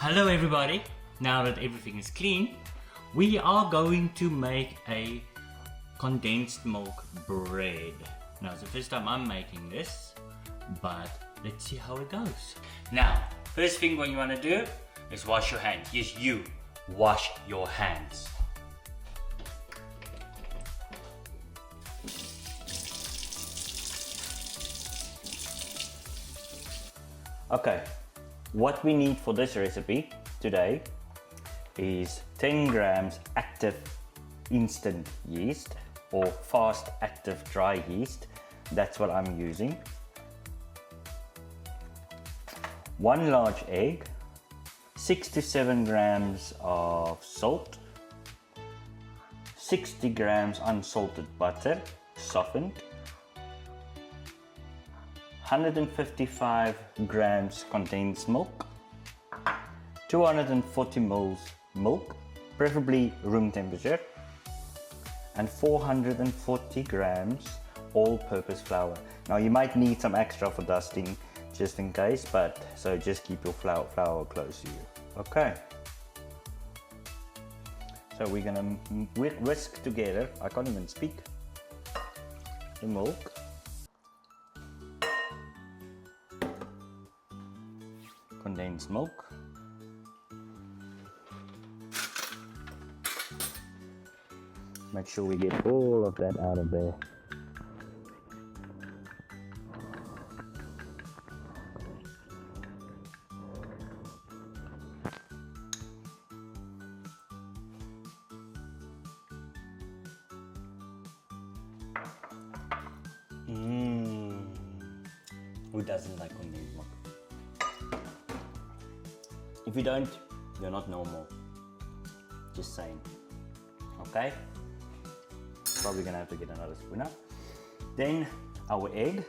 Hello everybody, now that everything is clean, we are going to make a condensed milk bread. Now it's the first time I'm making this, but let's see how it goes. Now, first thing what you want to do is wash your hands. Yes, you wash your hands. Okay, what we need for this recipe today is 10 grams active instant yeast or fast active dry yeast. That's what I'm using. 1 large egg, 6 to 7 grams of salt, 60 grams unsalted butter, softened, 155 grams condensed milk, 240 ml milk, preferably room temperature, and 440 grams all-purpose flour. Now you might need some extra for dusting just in case, but so just keep your flour close to you. Okay. So we're gonna whisk together, I can't even speak, the milk, condensed milk, make sure we get all of that out of there. Who doesn't like condensed milk? If you don't, you're not normal. Just saying. Okay? Probably gonna have to get another spoon up. Then our egg.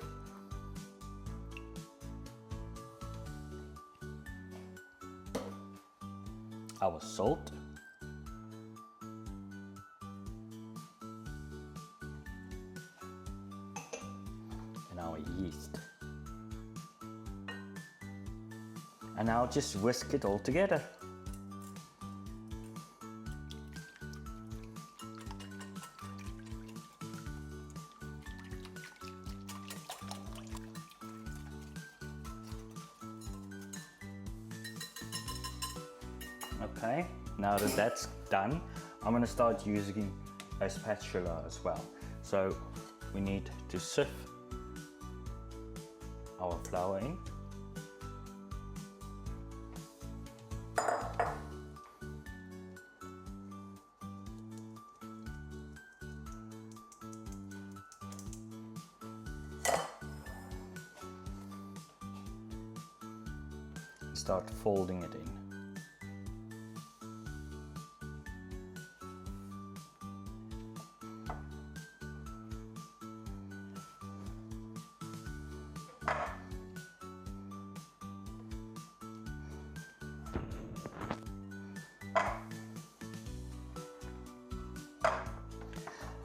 Our salt. And our yeast. And now just whisk it all together. Okay, now that that's done, I'm going to start using a spatula as well. So we need to sift our flour in. Start folding it in.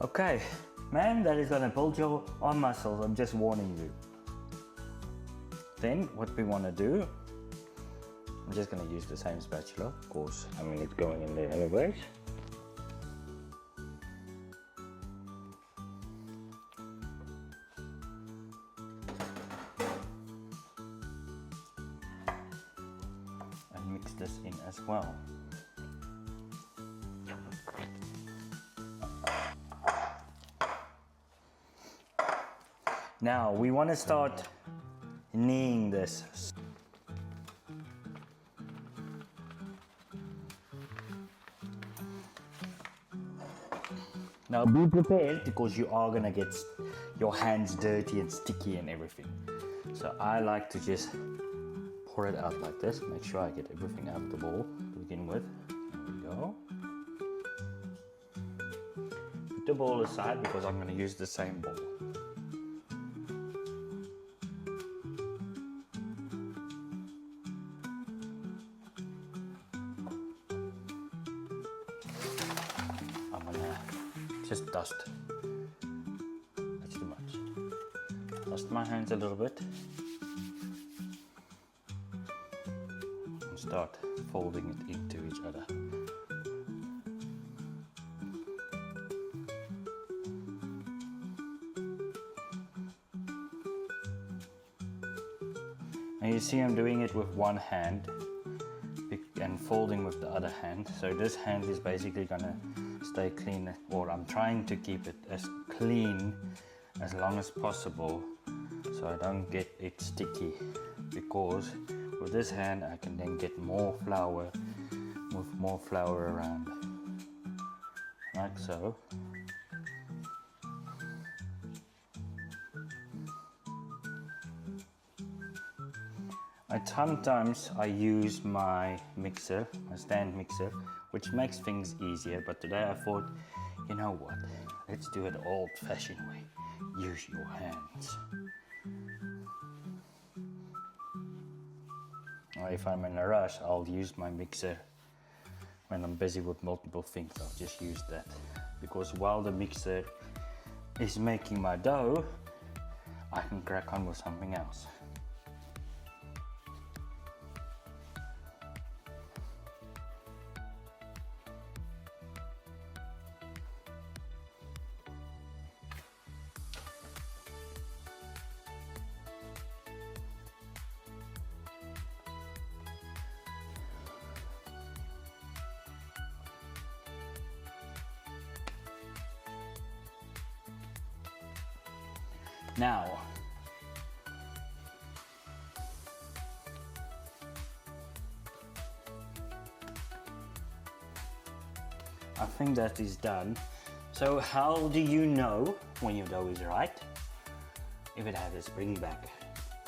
Okay, man, that is gonna build your arm muscles, I'm just warning you. Then what we wanna do, I'm just gonna use the same spatula, of course, I mean it's going in there anyways. And mix this in as well. Now we want to start kneading this. Now be prepared because you are going to get your hands dirty and sticky and everything. So I like to just pour it out like this. Make sure I get everything out of the bowl to begin with. There we go. Put the bowl aside because I'm going to use the same bowl. Just dust. That's too much. Dust my hands a little bit. start folding it into each other. And you see I'm doing it with one hand and folding with the other hand. So this hand is basically gonna stay clean, or I'm trying to keep it as clean as long as possible so I don't get it sticky, because with this hand I can then get more flour, move more flour around, like so. Sometimes I use my mixer, my stand mixer, which makes things easier, but today I thought, you know what, let's do it old-fashioned way. Use your hands. Or if I'm in a rush, I'll use my mixer. When I'm busy with multiple things, I'll just use that. Because while the mixer is making my dough, I can crack on with something else. Now, I think that is done. So how do you know when your dough is right? If it has a spring back.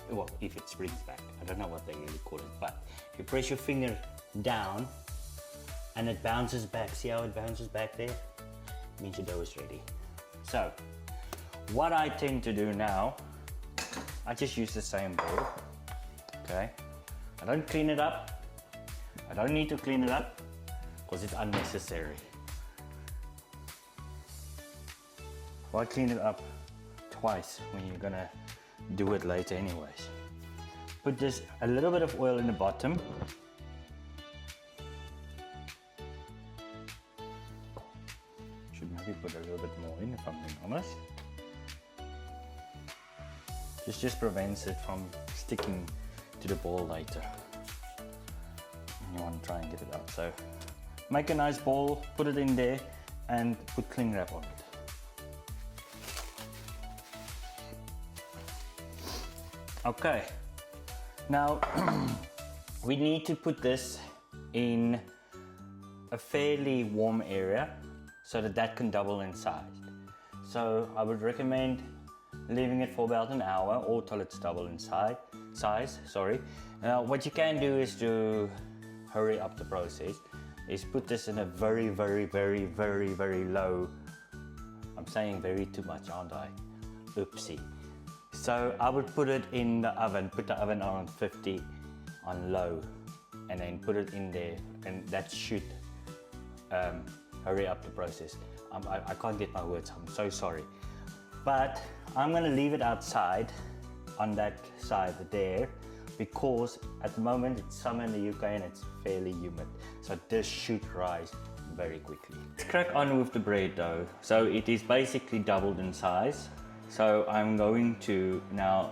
Well, if it springs back. I don't know what they really call it, but if you press your finger down and it bounces back, see how it bounces back there? It means your dough is ready. So, what I tend to do now, I just use the same bowl, okay? I don't clean it up. I don't need to clean it up because it's unnecessary. Why clean it up twice when you're gonna do it later anyways? Put this, a little bit of oil in the bottom. Should maybe put a little bit more in if I'm being honest. This just prevents it from sticking to the ball later. You want to try and get it out. So make a nice ball, put it in there and put cling wrap on it. Okay, now we need to put this in a fairly warm area so that that can double in size. So I would recommend leaving it for about an hour or till it's double in size. Now what you can do is to hurry up the process is put this in a very low, I'm saying very too much, aren't I? Oopsie. So I would put it in the oven, put the oven on 50 on low and then put it in there, and that should hurry up the process. I can't get my words, I'm so sorry. But I'm gonna leave it outside on that side there because at the moment it's summer in the UK and it's fairly humid. So this should rise very quickly. Let's crack on with the bread dough. So it is basically doubled in size. So I'm going to now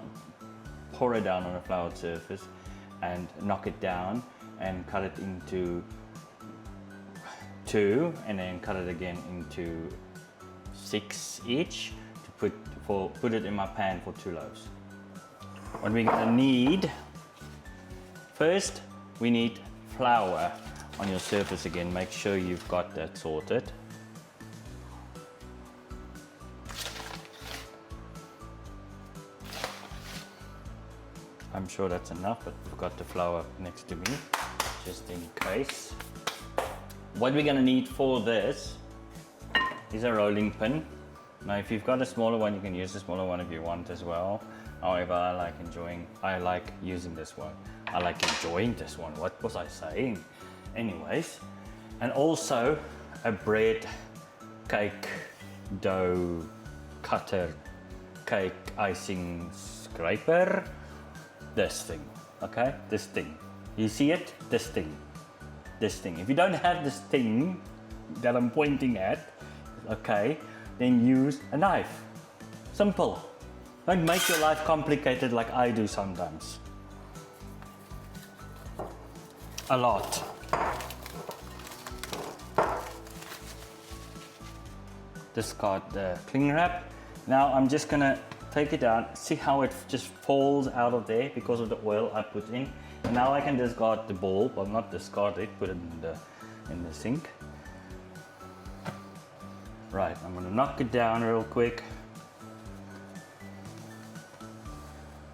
pour it down on a floured surface and knock it down and cut it into 2 and then cut it again into 6 each. Put it in my pan for 2 loaves. What we're gonna need, first we need flour on your surface again. Make sure you've got that sorted. I'm sure that's enough, but I've got the flour next to me, just in case. What we're gonna need for this is a rolling pin. Now if you've got a smaller one, you can use the smaller one if you want as well. However, I like using this one. I like enjoying this one. What was I saying? Anyways, and also a bread cake dough cutter, cake icing scraper. This thing, okay? This thing. You see it? This thing. This thing. If you don't have this thing that I'm pointing at, okay, then use a knife. Simple. Don't make your life complicated like I do sometimes. A lot. Discard the cling wrap. Now I'm just gonna take it out. See how it just falls out of there because of the oil I put in. And now I can discard the bowl. Well, not discard it, put it in the sink. Right, I'm gonna knock it down real quick.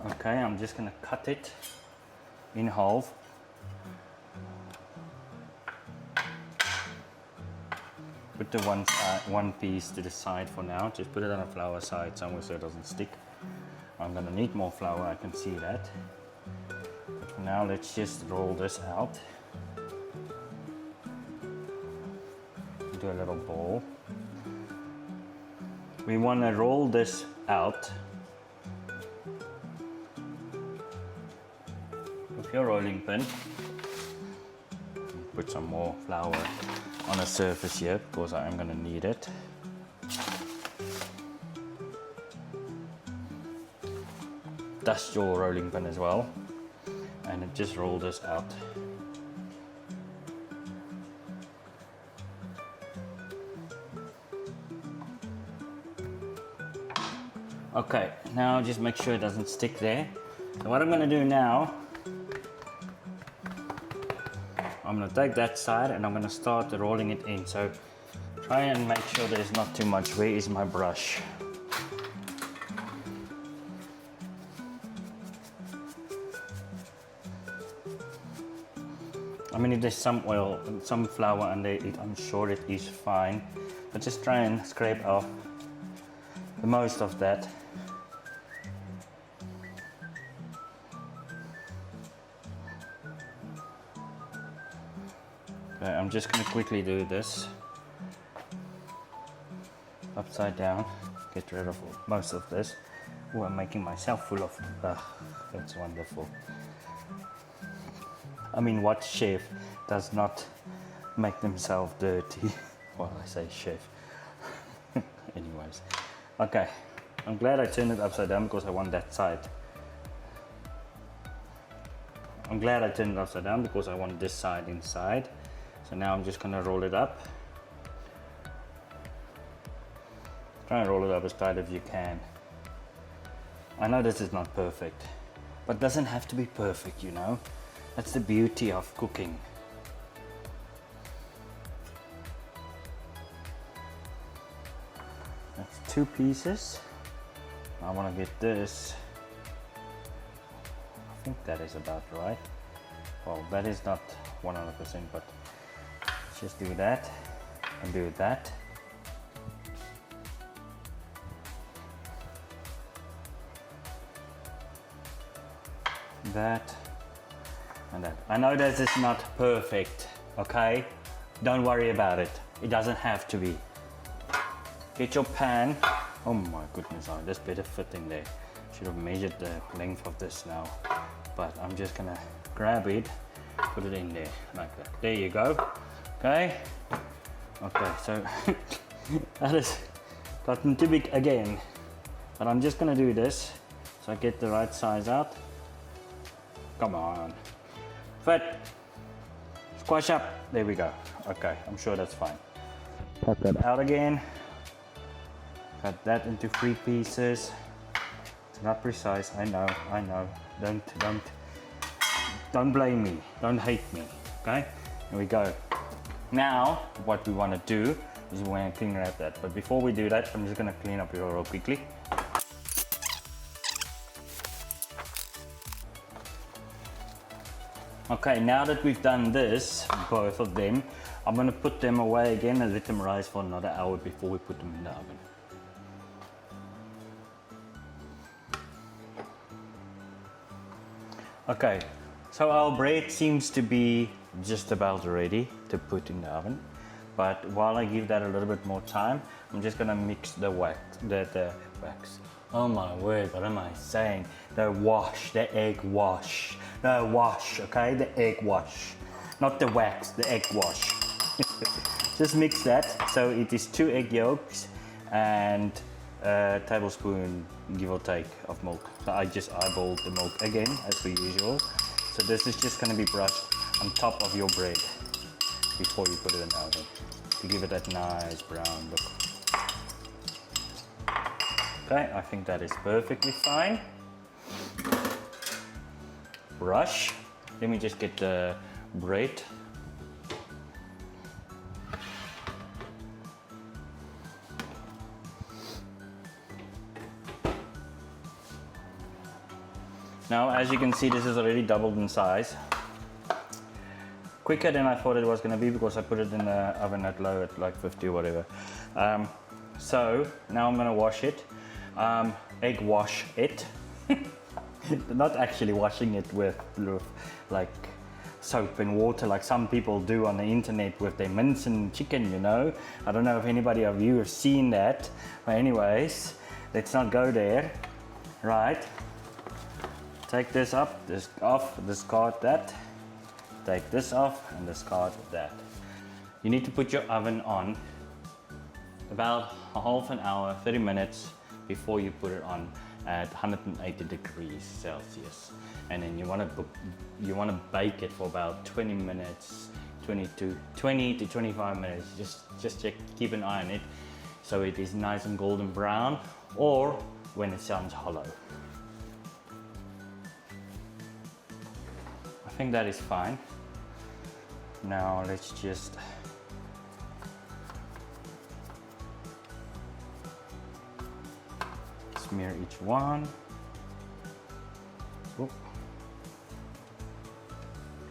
Okay, I'm just gonna cut it in half. Put the one piece to the side for now. Just put it on a flour side somewhere so it doesn't stick. I'm gonna need more flour, I can see that. But for now, let's just roll this out into a little ball. We wanna roll this out with your rolling pin. Put some more flour on the surface here because I am going to need it. Dust your rolling pin as well, and it just roll this out. Okay, now just make sure it doesn't stick there. So what I'm going to do now, I'm going to take that side and I'm going to start rolling it in. So try and make sure there's not too much. Where is my brush? I mean, if there's some oil and some flour under it, I'm sure it is fine. But just try and scrape off the most of that. Okay, I'm just going to quickly do this upside down, get rid of most of this. Oh, I'm making myself full of, that's wonderful. I mean, what chef does not make themselves dirty? Well, I say chef. Anyways, okay, I'm glad I turned it upside down because I want that side. I'm glad I turned it upside down because I want this side inside. So now I'm just going to roll it up. Try and roll it up as tight as you can. I know this is not perfect, but it doesn't have to be perfect, you know. That's the beauty of cooking. That's 2 pieces. I want to get this. I think that is about right. Well, that is not 100%, but just do that and do that. That and that. I know this is not perfect, okay? Don't worry about it. It doesn't have to be. Get your pan. Oh my goodness, this better fit in there. Should have measured the length of this now. But I'm just gonna grab it, put it in there like that. There you go. Okay. Okay, so that has gotten too big again. But I'm just gonna do this so I get the right size out. Come on. Fit. Squash up. There we go. Okay, I'm sure that's fine. Cut that out again. Cut that into 3 pieces. It's not precise, I know. Don't blame me. Don't hate me. Okay? Here we go. Now, what we want to do is we want to clean wrap that. But before we do that, I'm just going to clean up here real quickly. Okay, now that we've done this, both of them, I'm going to put them away again and let them rise for another hour before we put them in the oven. Okay, so our bread seems to be just about ready to put in the oven. But while I give that a little bit more time, I'm just gonna mix the wax, the wax. Oh my word, what am I saying? The egg wash. wash, okay? The egg wash. Not the wax, the egg wash. Just mix that. So it is 2 egg yolks and a tablespoon, give or take, of milk. So I just eyeballed the milk again, as per usual. So this is just going to be brushed on top of your bread before you put it in the oven to give it that nice brown look. Okay, I think that is perfectly fine. Brush. Let me just get the bread. Now, as you can see, this is already doubled in size. Quicker than I thought it was going to be because I put it in the oven at low at like 50 or whatever. So now I'm going to wash it. Egg wash it. Not actually washing it with like soap and water like some people do on the internet with their mince and chicken, you know. I don't know if anybody of you have seen that. But anyways, let's not go there. Right. Take this up, this off, discard that. Take this off and discard that. You need to put your oven on about a half an hour, 30 minutes before you put it on at 180 degrees Celsius. And then you want to bake it for about 20 minutes, 20 to 25 minutes. Just check, keep an eye on it so it is nice and golden brown, or when it sounds hollow. I think that is fine. Now let's just smear each one. Oop.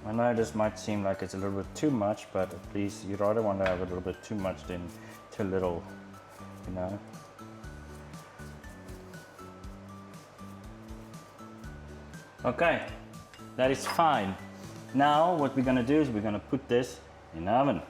I know this might seem like it's a little bit too much, but at least you rather want to have a little bit too much than too little, you know. Okay, that is fine. Now what we're gonna do is we're gonna put this in the oven.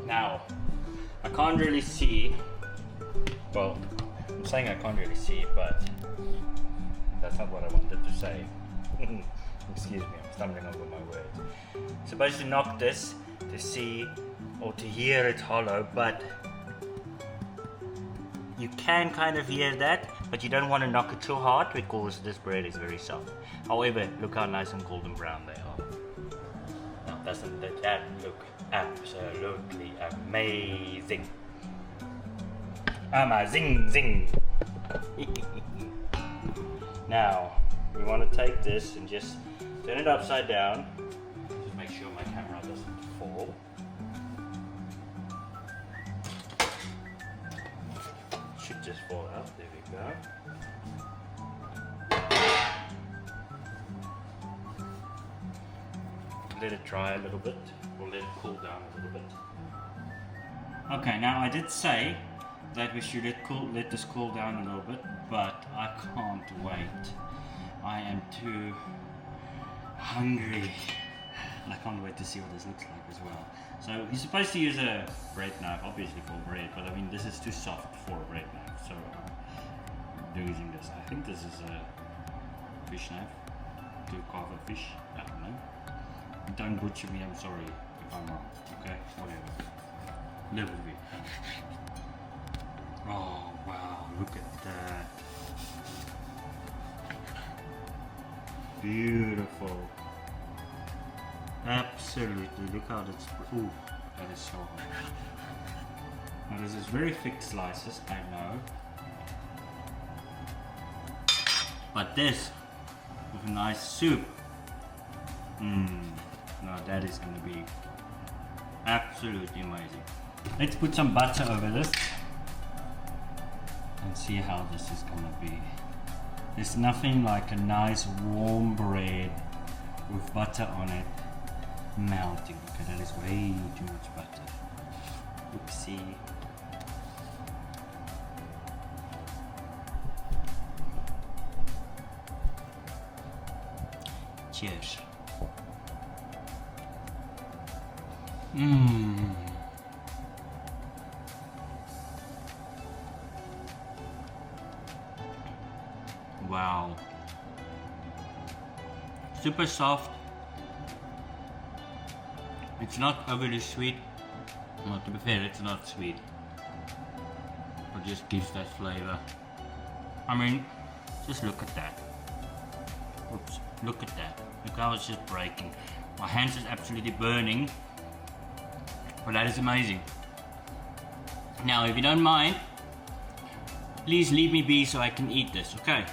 Now, I can't really see, well, I'm saying I can't really see, but that's not what I wanted to say. Excuse me, I'm stumbling over my words. Supposed to knock this to see or to hear it hollow, but you can kind of hear that, but you don't want to knock it too hard because this bread is very soft. However, look how nice and golden brown they are. Now, doesn't that look absolutely amazing? Amazing! Now, we want to take this and just turn it upside down. Just make sure my camera doesn't fall. Should just fall out. There we go. Let it dry a little bit, or let it cool down a little bit. Okay, now I did say that we should let this cool down a little bit, but I can't wait. I am too hungry. And I can't wait to see what this looks like as well. So you're supposed to use a bread knife, obviously for bread, but I mean this is too soft for a bread knife, so I'm using this. I think this is a fish knife to carve a fish. I don't know. Don't butcher me, I'm sorry if I'm wrong. Okay, whatever. Live with me. Oh wow, look at that. Beautiful. Absolutely, look how that's, ooh, that is so hot. Now this is very thick slices, I know. But this, with a nice soup, now that is going to be Absolutely amazing. Let's put some butter over this and see how this is gonna be. There's nothing like a nice warm bread with butter on it melting. Okay, that is way too much butter. Oopsie. Cheers. Mmm. Wow. Super soft. It's not overly sweet. Well, to be fair, it's not sweet. It just gives that flavor. I mean, just look at that. Oops, look at that. Look how it's just breaking. My hands is absolutely burning. But that is amazing. Now, if you don't mind, please leave me be so I can eat this, okay?